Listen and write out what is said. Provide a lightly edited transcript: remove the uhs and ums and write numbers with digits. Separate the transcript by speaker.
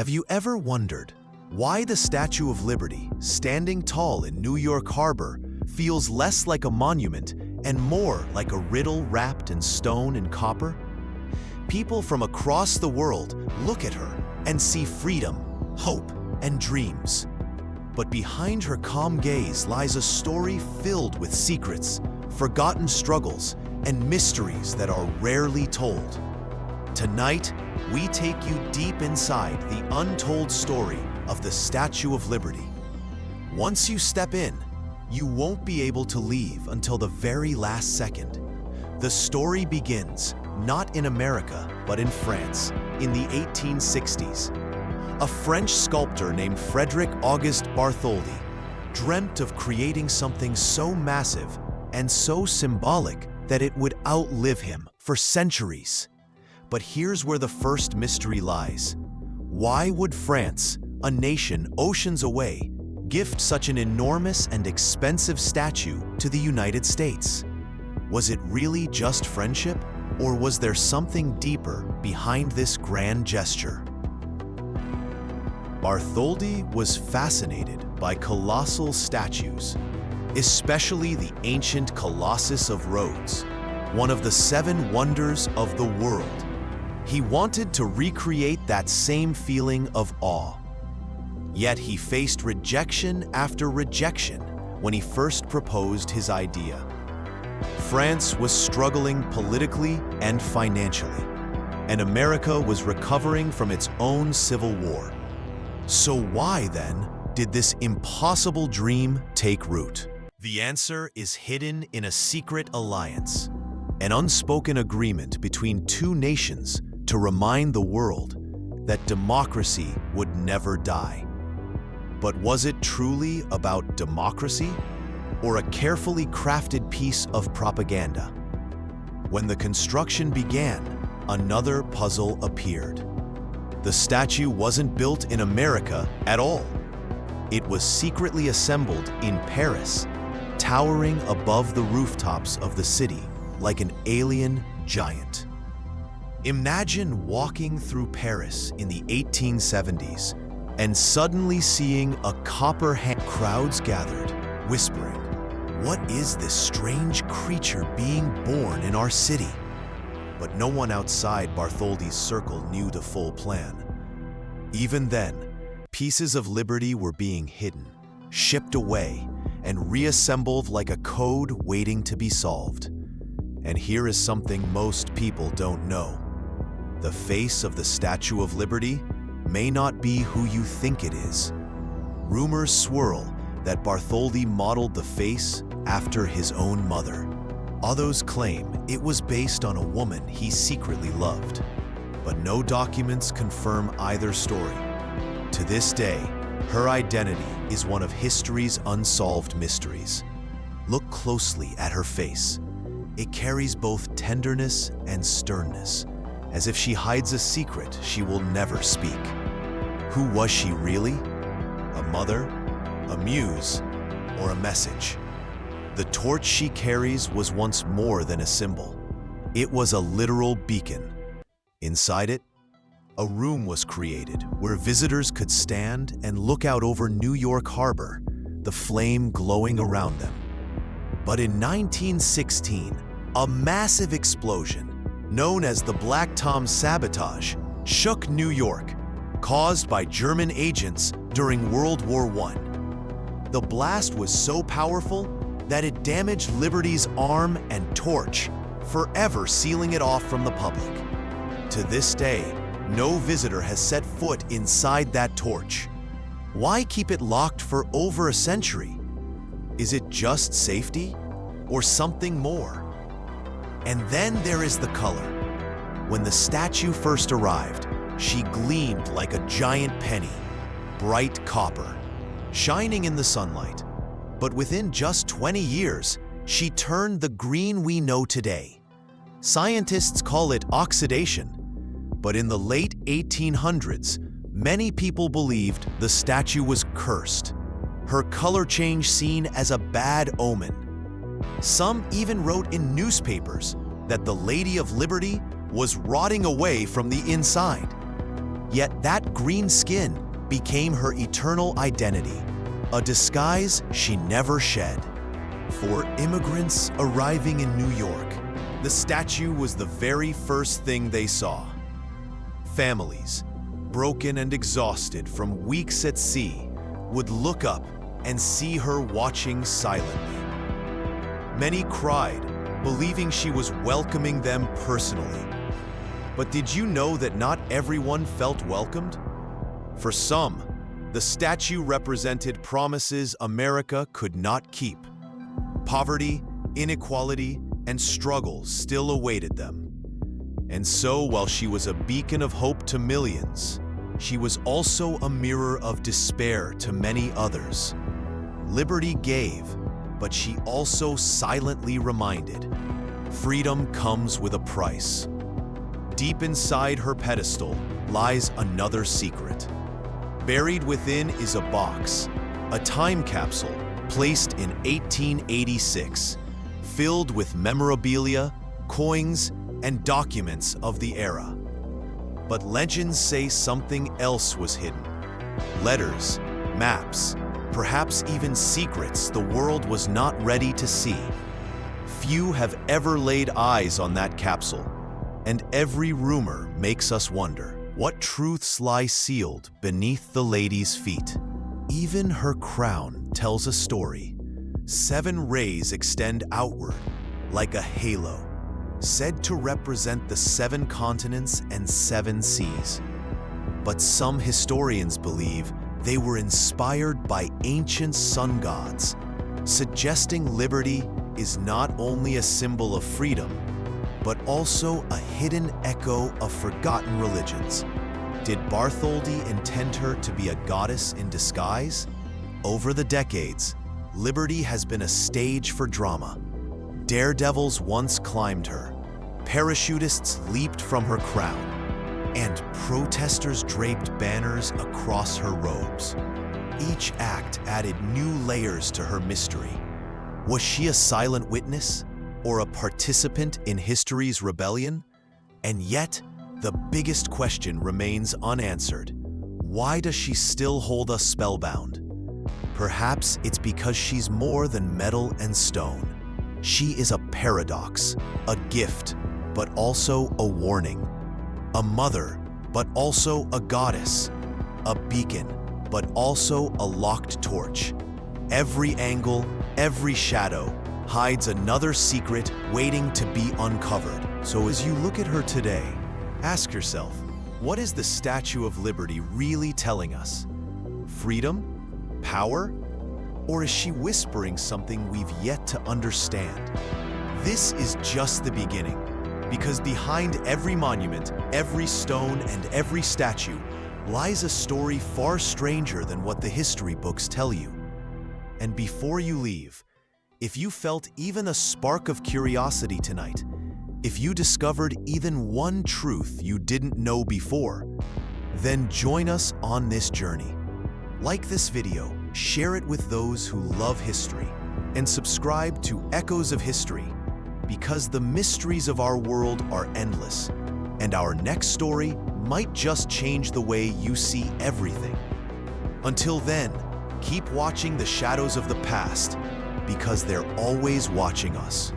Speaker 1: Have you ever wondered why the Statue of Liberty, standing tall in New York Harbor, feels less like a monument and more like a riddle wrapped in stone and copper? People from across the world look at her and see freedom, hope, and dreams. But behind her calm gaze lies a story filled with secrets, forgotten struggles, and mysteries that are rarely told. Tonight, we take you deep inside the untold story of the Statue of Liberty. Once you step in, you won't be able to leave until the very last second. The story begins not in America, but in France, in the 1860s. A French sculptor named Frederic-Auguste Bartholdi dreamt of creating something so massive and so symbolic that it would outlive him for centuries. But here's where the first mystery lies. Why would France, a nation oceans away, gift such an enormous and expensive statue to the United States? Was it really just friendship, or was there something deeper behind this grand gesture? Bartholdi was fascinated by colossal statues, especially the ancient Colossus of Rhodes, one of the 7 wonders of the world. He wanted to recreate that same feeling of awe. Yet he faced rejection after rejection when he first proposed his idea. France was struggling politically and financially, and America was recovering from its own civil war. So why, then, did this impossible dream take root? The answer is hidden in a secret alliance, an unspoken agreement between 2 nations to remind the world that democracy would never die. But was it truly about democracy, or a carefully crafted piece of propaganda? When the construction began, another puzzle appeared. The statue wasn't built in America at all. It was secretly assembled in Paris, towering above the rooftops of the city like an alien giant. Imagine walking through Paris in the 1870s and suddenly seeing a copper hand. Crowds gathered, whispering, "What is this strange creature being born in our city?" But no one outside Bartholdi's circle knew the full plan. Even then, pieces of liberty were being hidden, shipped away, and reassembled like a code waiting to be solved. And here is something most people don't know. The face of the Statue of Liberty may not be who you think it is. Rumors swirl that Bartholdi modeled the face after his own mother. Others claim it was based on a woman he secretly loved. But no documents confirm either story. To this day, her identity is one of history's unsolved mysteries. Look closely at her face. It carries both tenderness and sternness, as if she hides a secret she will never speak. Who was she really? A mother, a muse, or a message? The torch she carries was once more than a symbol. It was a literal beacon. Inside it, a room was created where visitors could stand and look out over New York Harbor, the flame glowing around them. But in 1916, a massive explosion, known as the Black Tom sabotage, shook New York, caused by German agents during World War I. The blast was so powerful that it damaged Liberty's arm and torch, forever sealing it off from the public. To this day, no visitor has set foot inside that torch. Why keep it locked for over a century? Is it just safety, or something more? And then there is the color. When the statue first arrived, she gleamed like a giant penny, bright copper, shining in the sunlight. But within just 20 years, she turned the green we know today. Scientists call it oxidation, but in the late 1800s, many people believed the statue was cursed, her color change seen as a bad omen. Some even wrote in newspapers that the Lady of Liberty was rotting away from the inside. Yet that green skin became her eternal identity, a disguise she never shed. For immigrants arriving in New York, the statue was the very first thing they saw. Families, broken and exhausted from weeks at sea, would look up and see her watching silently. Many cried, believing she was welcoming them personally. But did you know that not everyone felt welcomed? For some, the statue represented promises America could not keep. Poverty, inequality, and struggle still awaited them. And so, while she was a beacon of hope to millions, she was also a mirror of despair to many others. Liberty gave, but she also silently reminded, freedom comes with a price. Deep inside her pedestal lies another secret. Buried within is a box, a time capsule placed in 1886, filled with memorabilia, coins, and documents of the era. But legends say something else was hidden. Letters, maps, perhaps even secrets the world was not ready to see. Few have ever laid eyes on that capsule, and every rumor makes us wonder what truths lie sealed beneath the lady's feet. Even her crown tells a story. 7 rays extend outward like a halo, said to represent the 7 continents and 7 seas. But some historians believe they were inspired by ancient sun gods, suggesting liberty is not only a symbol of freedom, but also a hidden echo of forgotten religions. Did Bartholdi intend her to be a goddess in disguise? Over the decades, liberty has been a stage for drama. Daredevils once climbed her, parachutists leaped from her crown, and protesters draped banners across her robes. Each act added new layers to her mystery. Was she a silent witness or a participant in history's rebellion? And yet, the biggest question remains unanswered. Why does she still hold us spellbound? Perhaps it's because she's more than metal and stone. She is a paradox, a gift, but also a warning. A mother, but also a goddess. A beacon, but also a locked torch. Every angle, every shadow hides another secret waiting to be uncovered. So as you look at her today, ask yourself, what is the Statue of Liberty really telling us? Freedom? Power? Or is she whispering something we've yet to understand? This is just the beginning, because behind every monument, every stone, and every statue lies a story far stranger than what the history books tell you. And before you leave, if you felt even a spark of curiosity tonight, if you discovered even one truth you didn't know before, then join us on this journey. Like this video, share it with those who love history, and subscribe to Echoes of History, because the mysteries of our world are endless, and our next story might just change the way you see everything. Until then, keep watching the shadows of the past, because they're always watching us.